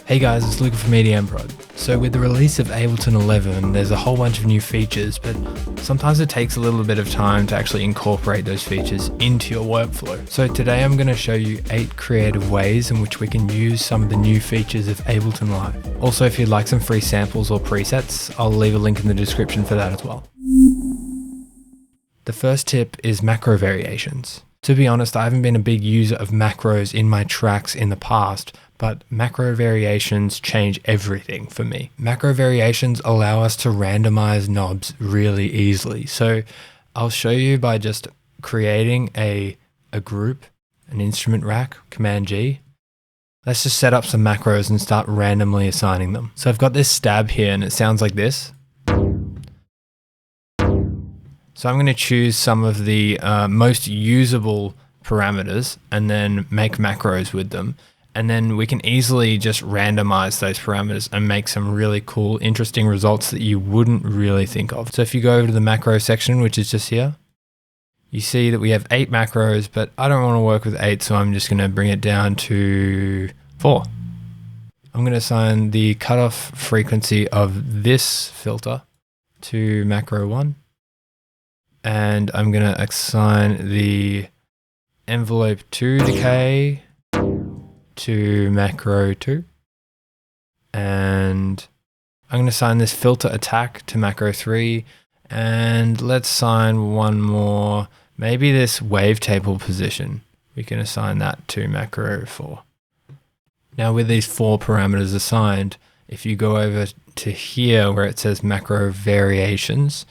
Hey guys, it's Luca from EDM Prod. So with the release of Ableton 11, there's a whole bunch of new features, but sometimes it takes a little bit of time to actually incorporate those features into your workflow. So today I'm going to show you 8 creative ways in which we can use some of the new features of Ableton Live. Also, if you'd like some free samples or presets, I'll leave a link in the description for that as well. The first tip is macro variations. To be honest, I haven't been a big user of macros in my tracks in the past, but macro variations change everything for me. Macro variations allow us to randomize knobs really easily. So I'll show you by just creating a group, an instrument rack, Command G. Let's just set up some macros and start randomly assigning them. So I've got this stab here and it sounds like this. So I'm going to choose some of the most usable parameters and then make macros with them. And then we can easily just randomize those parameters and make some really cool, interesting results that you wouldn't really think of. So if you go over to the macro section, which is just here, you see that we have 8 macros, but I don't want to work with 8, so I'm just going to bring it down to 4. I'm going to assign the cutoff frequency of this filter to macro 1. And I'm going to assign the envelope 2 decay to macro 2. And I'm going to assign this filter attack to macro 3. And let's assign one more, maybe this wavetable position. We can assign that to macro 4. Now with these 4 parameters assigned, if you go over to here where it says macro variations,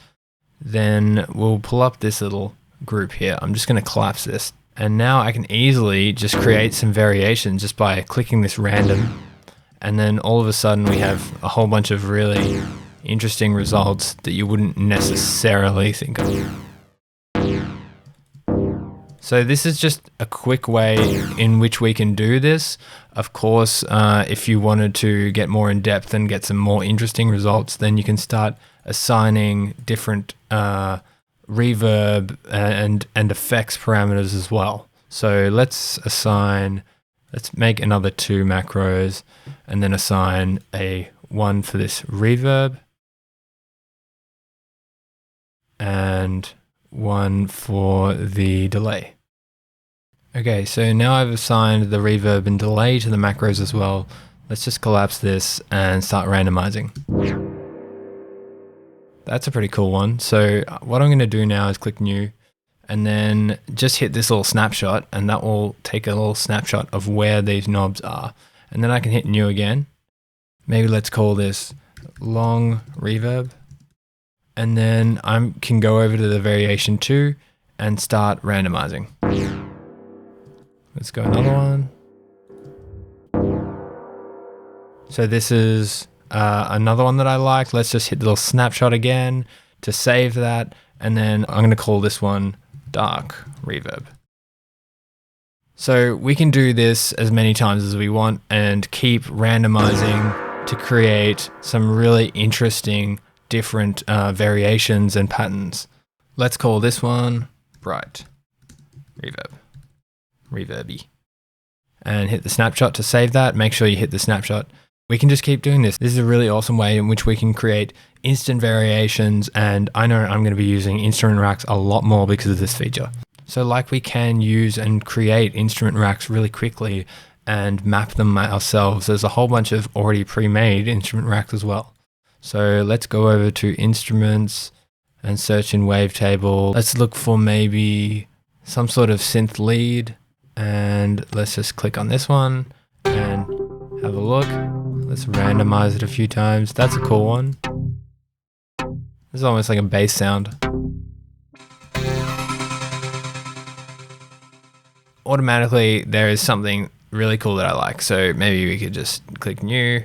then we'll pull up this little group here. I'm just going to collapse this. And now I can easily just create some variations just by clicking this random. And then all of a sudden we have a whole bunch of really interesting results that you wouldn't necessarily think of. So this is just a quick way in which we can do this. Of course, if you wanted to get more in depth and get some more interesting results, then you can start assigning different reverb and effects parameters as well. So let's make another 2 macros and then assign a 1 for this reverb and 1 for the delay. Okay, so now I've assigned the reverb and delay to the macros as well. Let's just collapse this and start randomizing. That's a pretty cool one. So what I'm going to do now is click new and then just hit this little snapshot, and that will take a little snapshot of where these knobs are. And then I can hit new again. Maybe let's call this long reverb. And then I can go over to the variation 2 and start randomizing. Let's go another one. So this is another one that I like. Let's just hit the little snapshot again to save that. And then I'm going to call this one dark reverb. So we can do this as many times as we want and keep randomizing to create some really interesting different variations and patterns. Let's call this one bright reverb. Reverby. And hit the snapshot to save that. Make sure you hit the snapshot. We can just keep doing this. This is a really awesome way in which we can create instant variations, and I know I'm going to be using instrument racks a lot more because of this feature. So like we can use and create instrument racks really quickly and map them ourselves. There's a whole bunch of already pre-made instrument racks as well. So let's go over to instruments and search in wavetable. Let's look for maybe some sort of synth lead, and let's just click on this one and have a look. Let's randomize it a few times. That's a cool one. This is almost like a bass sound. Automatically, there is something really cool that I like. So maybe we could just click new,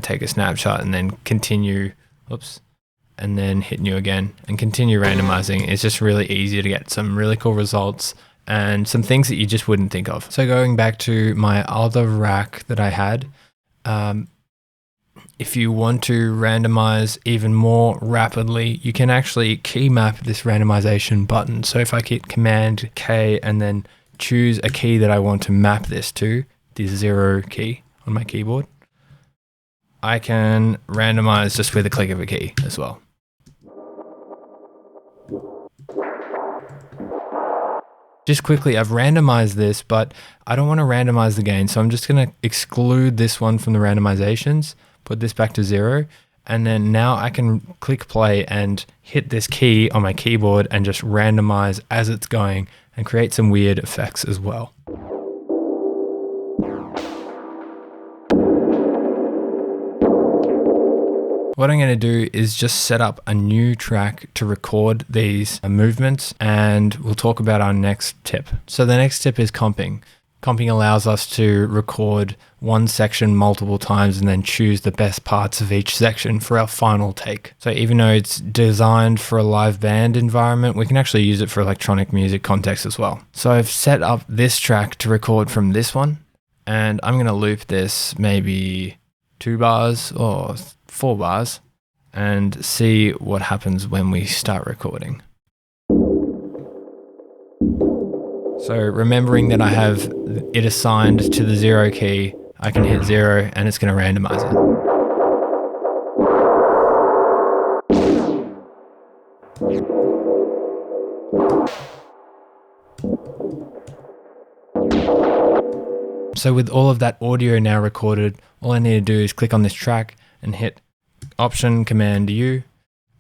take a snapshot, and then continue. Oops. And then hit new again and continue randomizing. It's just really easy to get some really cool results and some things that you just wouldn't think of. So going back to my other rack that I had, if you want to randomize even more rapidly, you can actually key map this randomization button. So if I hit Command K and then choose a key that I want to map this to, the 0 key on my keyboard, I can randomize just with a click of a key as well. Just quickly, I've randomized this, but I don't want to randomize the gain. So I'm just going to exclude this one from the randomizations, put this back to 0. And then now I can click play and hit this key on my keyboard and just randomize as it's going and create some weird effects as well. What I'm going to do is just set up a new track to record these movements, and we'll talk about our next tip. So the next tip is comping. Comping allows us to record one section multiple times and then choose the best parts of each section for our final take. So even though it's designed for a live band environment, we can actually use it for electronic music context as well. So I've set up this track to record from this one, and I'm going to loop this maybe 2 bars or 4 bars and see what happens when we start recording. So remembering that I have it assigned to the 0 key, I can hit 0 and it's going to randomize it. So with all of that audio now recorded, all I need to do is click on this track and hit Option Command U,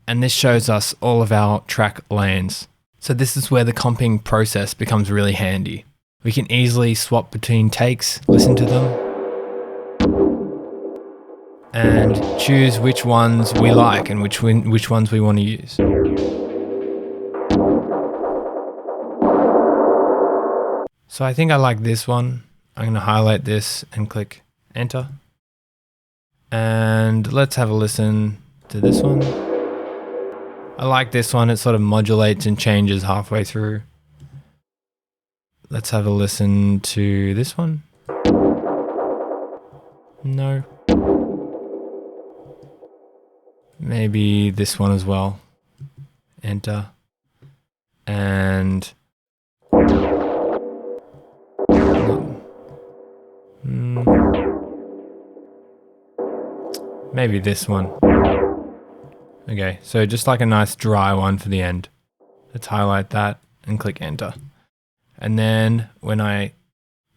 and this shows us all of our track lanes. So this is where the comping process becomes really handy. We can easily swap between takes, listen to them, and choose which ones we like and which ones we want to use. So I think I like this one. I'm going to highlight this and click Enter. And let's have a listen to this one. I like this one. It sort of modulates and changes halfway through. Let's have a listen to this one. No. Maybe this one as well. Enter. And maybe this one. Okay, so just like a nice dry one for the end. Let's highlight that and click Enter. And then when I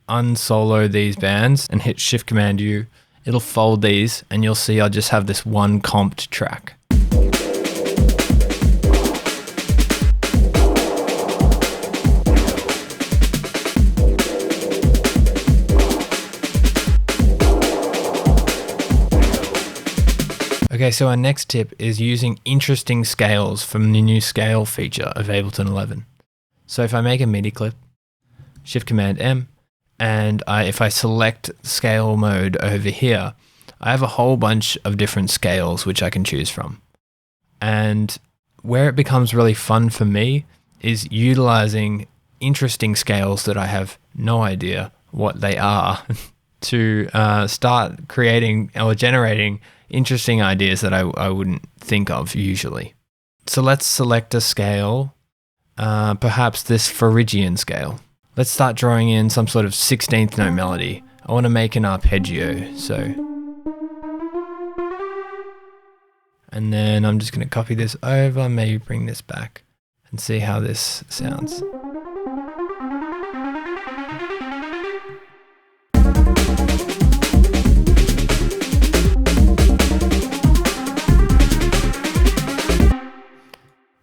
unsolo these bands and hit Shift Command U, it'll fold these and you'll see I just have this one comped track. Okay, so our next tip is using interesting scales from the new scale feature of Ableton 11. So if I make a MIDI clip, Shift Command M, and if I select scale mode over here, I have a whole bunch of different scales which I can choose from. And where it becomes really fun for me is utilizing interesting scales that I have no idea what they are to start creating or generating interesting ideas that I wouldn't think of usually. So let's select a scale, perhaps this Phrygian scale. Let's start drawing in some sort of 16th note melody. I want to make an arpeggio, so. And then I'm just going to copy this over, maybe bring this back and see how this sounds.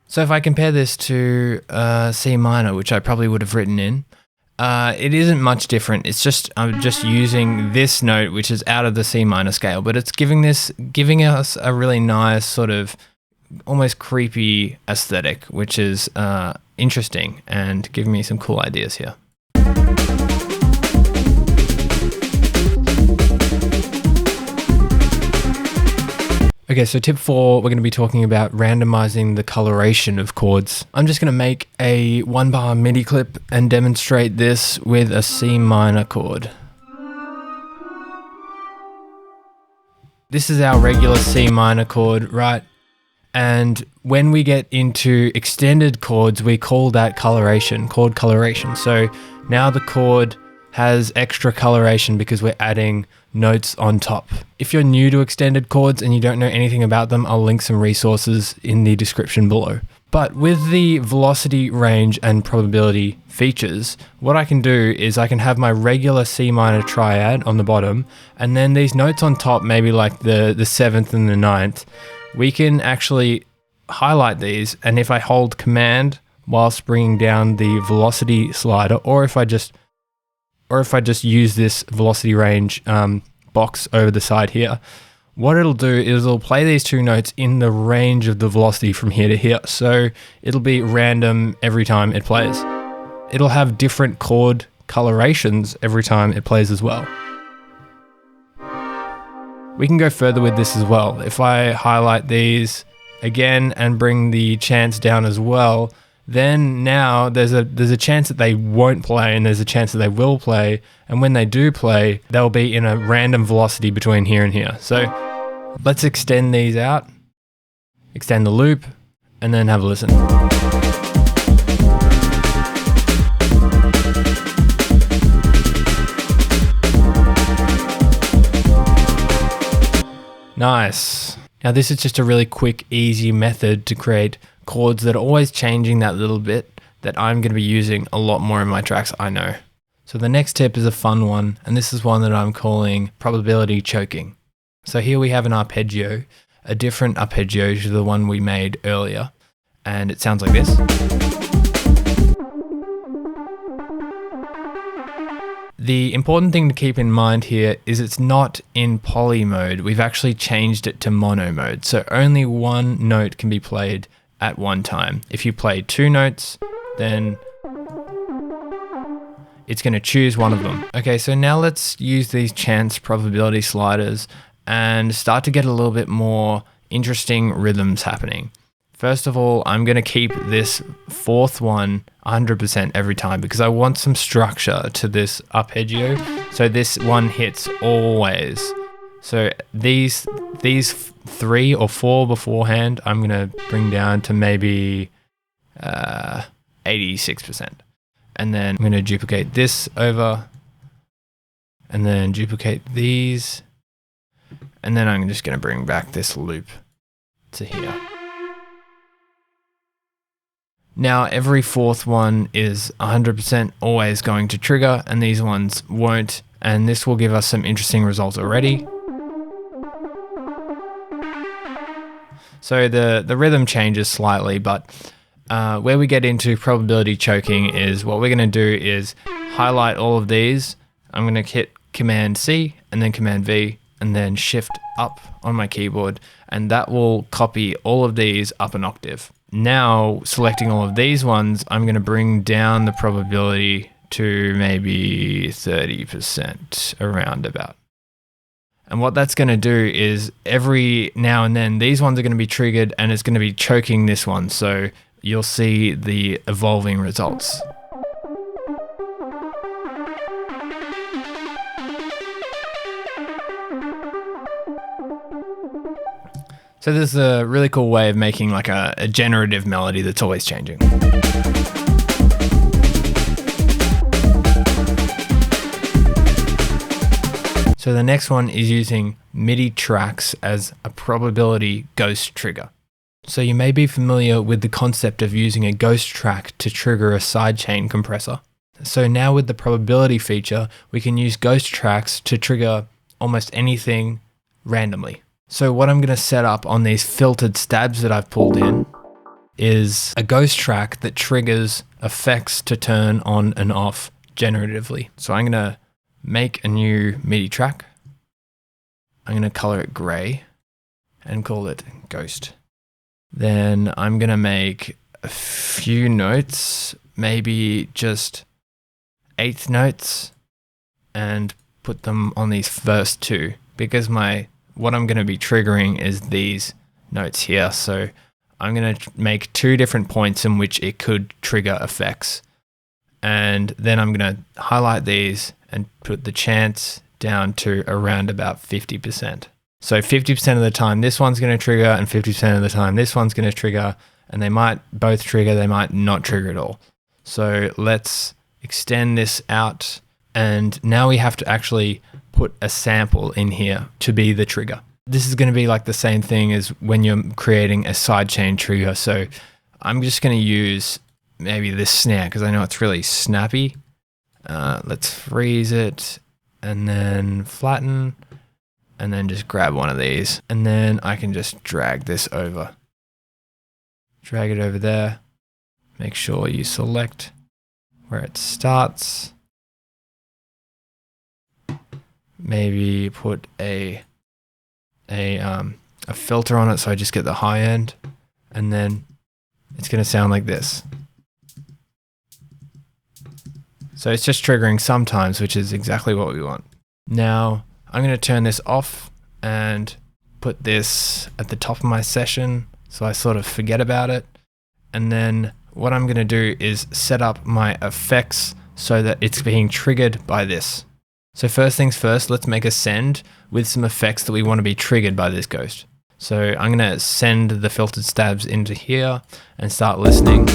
So if I compare this to C minor, which I probably would have written in, it isn't much different. It's just I'm just using this note, which is out of the C minor scale, but it's giving us a really nice sort of almost creepy aesthetic, which is interesting and giving me some cool ideas here. Okay, so tip 4, we're going to be talking about randomizing the coloration of chords. I'm just going to make a 1-bar MIDI clip and demonstrate this with a C minor chord. This is our regular C minor chord, right? And when we get into extended chords, we call that coloration, chord coloration. So now the chord has extra coloration because we're adding notes on top. If you're new to extended chords and you don't know anything about them, I'll link some resources in the description below. But with the velocity, range, and probability features, what I can do is I can have my regular C minor triad on the bottom, and then these notes on top, maybe like the 7th and the 9th, we can actually highlight these, and if I hold Command whilst bringing down the velocity slider, or if I just use this velocity range box over the side here, what it'll do is it'll play these two notes in the range of the velocity from here to here. So it'll be random every time it plays. It'll have different chord colorations every time it plays as well. We can go further with this as well. If I highlight these again and bring the chants down as well, then now there's a chance that they won't play and there's a chance that they will play. And when they do play, they'll be in a random velocity between here and here. So let's extend these out, extend the loop, and then have a listen. Nice. Now this is just a really quick, easy method to create chords that are always changing that little bit that I'm going to be using a lot more in my tracks, I know. So the next tip is a fun one, and this is one that I'm calling probability choking. So here we have an arpeggio, a different arpeggio to the one we made earlier, and it sounds like this. The important thing to keep in mind here is it's not in poly mode. We've actually changed it to mono mode, so only one note can be played at one time. If you play two notes, then it's going to choose one of them. Okay, so now let's use these chance probability sliders and start to get a little bit more interesting rhythms happening. First of all, I'm going to keep this fourth one 100% every time because I want some structure to this arpeggio. So this one hits always. So these 3 or 4 beforehand, I'm going to bring down to maybe 86%. And then I'm going to duplicate this over and then duplicate these. And then I'm just going to bring back this loop to here. Now every fourth one is 100% always going to trigger and these ones won't. And this will give us some interesting results already. So the rhythm changes slightly, but where we get into probability choking is what we're going to do is highlight all of these. I'm going to hit Command C and then Command V and then Shift up on my keyboard, and that will copy all of these up an octave. Now, selecting all of these ones, I'm going to bring down the probability to maybe 30% around about. And what that's going to do is every now and then, these ones are going to be triggered and it's going to be choking this one. So you'll see the evolving results. So this is a really cool way of making like a generative melody that's always changing. So the next one is using MIDI tracks as a probability ghost trigger. So you may be familiar with the concept of using a ghost track to trigger a sidechain compressor. So now with the probability feature, we can use ghost tracks to trigger almost anything randomly. So what I'm going to set up on these filtered stabs that I've pulled in is a ghost track that triggers effects to turn on and off generatively. So I'm going to make a new MIDI track. I'm going to color it gray and call it Ghost. Then I'm going to make a few notes, maybe just 8th notes, and put them on these first 2 because what I'm going to be triggering is these notes here. So I'm going to make 2 different points in which it could trigger effects. And then I'm going to highlight these and put the chance down to around about 50%. So 50% of the time this one's going to trigger and 50% of the time this one's going to trigger, and they might both trigger, they might not trigger at all. So let's extend this out And now we have to actually put a sample in here to be the trigger. This is going to be like the same thing as when you're creating a sidechain trigger. So I'm just going to use maybe this snare because I know it's really snappy. Let's freeze it and then flatten and then just grab one of these. And then I can just drag this over. Drag it over there. Make sure you select where it starts. Maybe put a filter on it so I just get the high end, and then it's going to sound like this. So it's just triggering sometimes, which is exactly what we want. Now I'm going to turn this off and put this at the top of my session so I sort of forget about it. And then what I'm going to do is set up my effects so that it's being triggered by this. So first things first, let's make a send with some effects that we want to be triggered by this ghost. So I'm going to send the filtered stabs into here and start listening.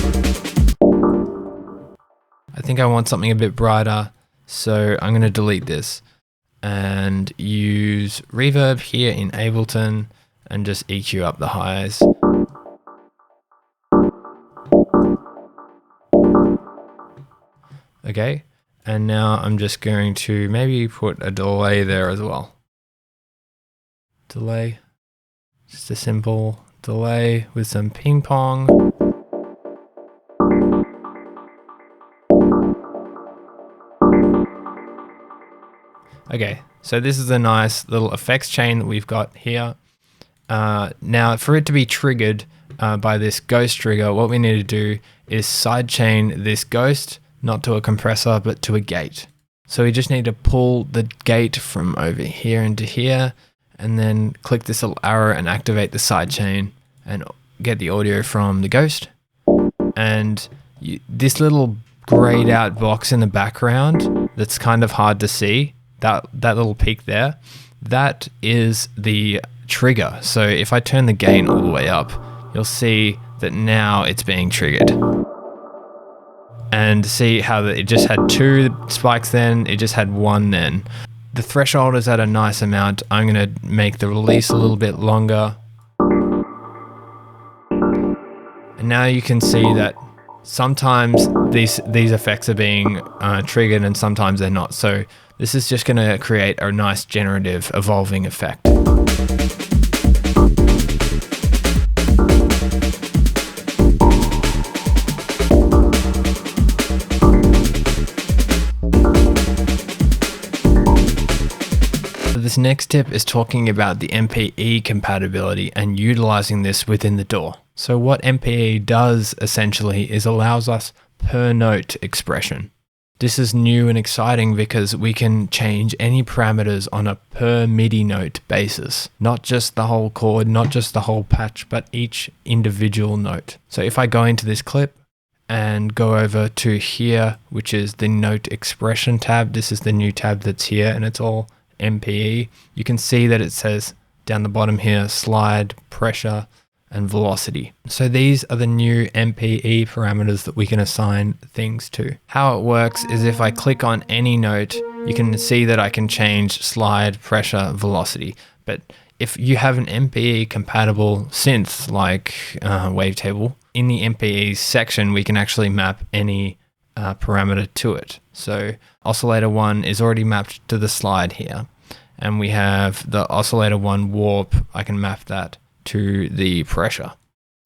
I think I want something a bit brighter, so I'm going to delete this and use Reverb here in Ableton and just EQ up the highs. Okay. And now I'm just going to maybe put a delay there as well. Delay, just a simple delay with some ping pong. Okay, so this is a nice little effects chain that we've got here. Now for it to be triggered by this ghost trigger, what we need to do is sidechain this ghost, not to a compressor, but to a gate. So we just need to pull the gate from over here into here, and then click this little arrow and activate the sidechain and get the audio from the ghost. And this little grayed out box in the background that's kind of hard to see, that little peak there, that is the trigger. So if I turn the gain all the way up, you'll see that now it's being triggered. And see how it just had 2 spikes then, it just had 1 then. The threshold is at a nice amount. I'm going to make the release a little bit longer. And now you can see that sometimes these effects are being triggered and sometimes they're not. So this is just going to create a nice generative evolving effect. This next tip is talking about the MPE compatibility and utilizing this within the DAW. So what MPE does essentially is allows us per note expression. This is new and exciting because we can change any parameters on a per MIDI note basis, not just the whole chord, not just the whole patch, but each individual note. So if I go into this clip and go over to here, which is the note expression tab, this is the new tab that's here and it's all MPE, you can see that it says down the bottom here, slide, pressure, and velocity. So these are the new MPE parameters that we can assign things to. How it works is if I click on any note, you can see that I can change slide, pressure, velocity. But if you have an MPE compatible synth like Wavetable, in the MPE section, we can actually map any parameter to it. So oscillator 1 is already mapped to the slide here, and we have the oscillator 1 warp. I can map that to the pressure.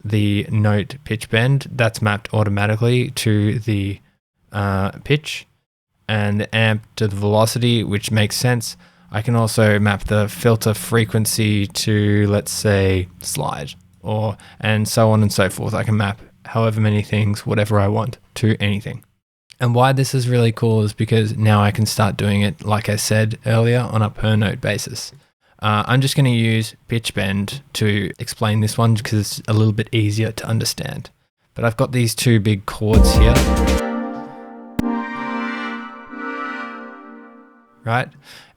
The note pitch bend, that's mapped automatically to the pitch, and the amp to the velocity, which makes sense. I can also map the filter frequency to, let's say, slide, and so on and so forth. I can map however many things, whatever I want, to anything. And why this is really cool is because now I can start doing it, like I said earlier, on a per note basis. I'm just going to use pitch bend to explain this one because it's a little bit easier to understand. But I've got these 2 big chords here. Right?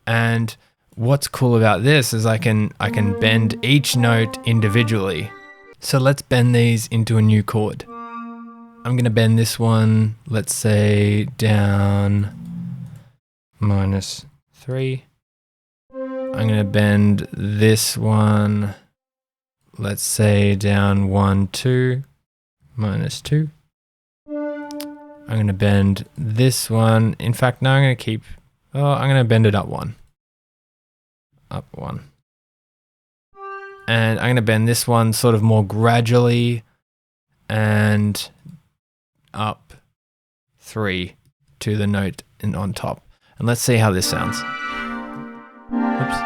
And what's cool about this is I can bend each note individually. So let's bend these into a new chord. I'm going to bend this one, let's say down -3. I'm going to bend this one, let's say down 1, 2, -2. I'm going to bend this one. In fact, no, I'm going to keep, I'm going to bend it up 1. Up 1. And I'm going to bend this one sort of more gradually and up 3 to the note on top. And let's see how this sounds. Oops.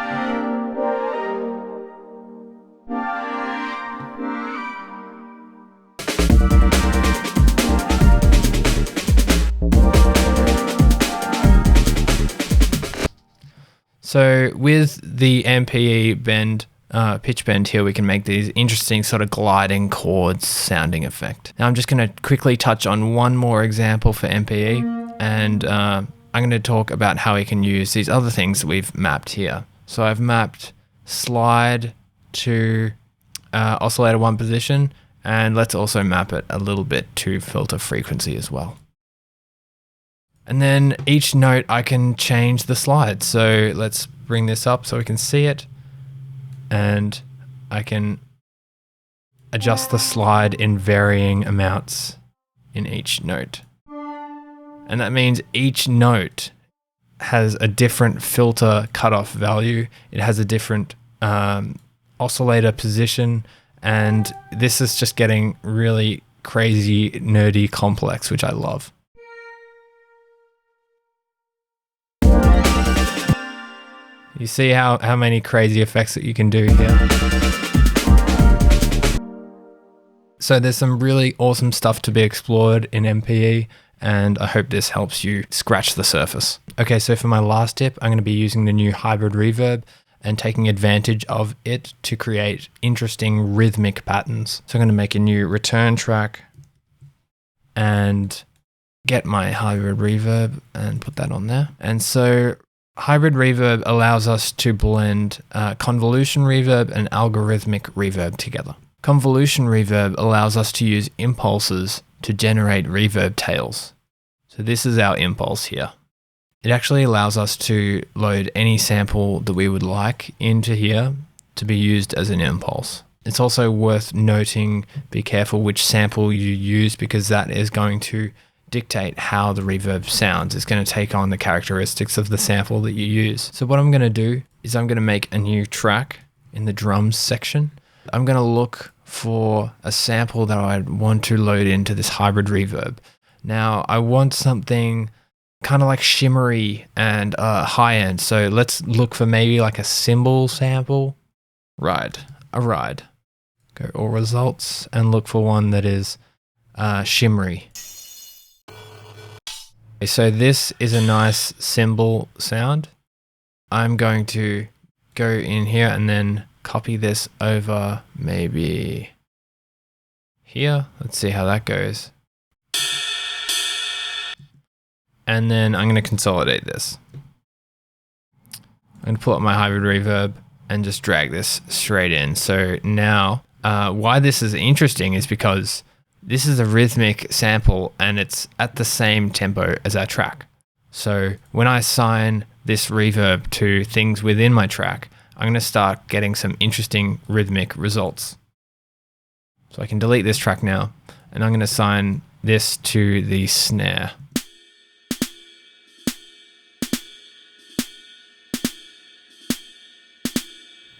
So with the MPE bend, pitch bend here, we can make these interesting sort of gliding chords sounding effect. Now I'm just going to quickly touch on one more example for MPE, and I'm going to talk about how we can use these other things that we've mapped here. So I've mapped slide to oscillator 1 position, and let's also map it a little bit to filter frequency as well. And then each note I can change the slide. So let's bring this up so we can see it. And I can adjust the slide in varying amounts in each note. And that means each note has a different filter cutoff value. It has a different oscillator position. And this is just getting really crazy, nerdy, complex, which I love. You see how many crazy effects that you can do here. So there's some really awesome stuff to be explored in MPE, and I hope this helps you scratch the surface. Okay, so for my last tip, I'm going to be using the new hybrid reverb and taking advantage of it to create interesting rhythmic patterns. So I'm going to make a new return track and get my hybrid reverb and put that on there. And so hybrid reverb allows us to blend convolution reverb and algorithmic reverb together. Convolution reverb allows us to use impulses to generate reverb tails. So this is our impulse here. It actually allows us to load any sample that we would like into here to be used as an impulse. It's also worth noting, be careful which sample you use, because that is going to dictate how the reverb sounds. It's going to take on the characteristics of the sample that you use. So what I'm going to do is I'm going to make a new track in the drums section. I'm going to look for a sample that I want to load into this hybrid reverb. Now I want something kind of like shimmery and high end. So let's look for maybe like a cymbal sample. A ride. Go all results and look for one that is shimmery. So this is a nice cymbal sound. I'm going to go in here and then copy this over maybe here. Let's see how that goes. And then I'm going to consolidate this. I'm going to pull up my hybrid reverb and just drag this straight in. So now why this is interesting is because this is a rhythmic sample and it's at the same tempo as our track. So when I assign this reverb to things within my track, I'm going to start getting some interesting rhythmic results. So I can delete this track now, and I'm going to assign this to the snare.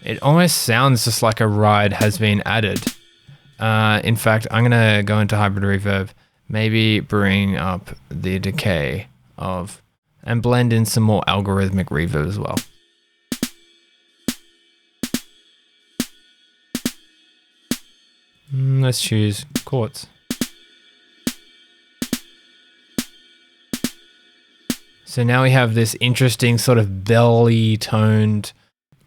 It almost sounds just like a ride has been added. In fact, I'm going to go into hybrid reverb, maybe bring up the decay and blend in some more algorithmic reverb as well. Let's choose chords. So now we have this interesting sort of belly toned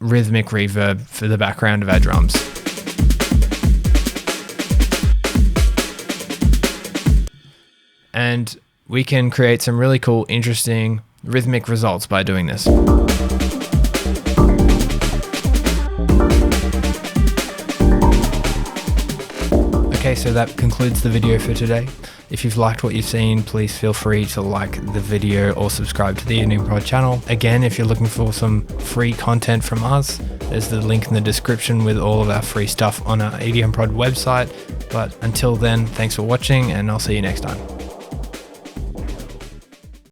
rhythmic reverb for the background of our drums. And we can create some really cool, interesting rhythmic results by doing this. Okay, so that concludes the video for today. If you've liked what you've seen, please feel free to like the video or subscribe to the EDM Prod channel. Again, if you're looking for some free content from us, there's the link in the description with all of our free stuff on our EDM Prod website. But until then, thanks for watching, and I'll see you next time.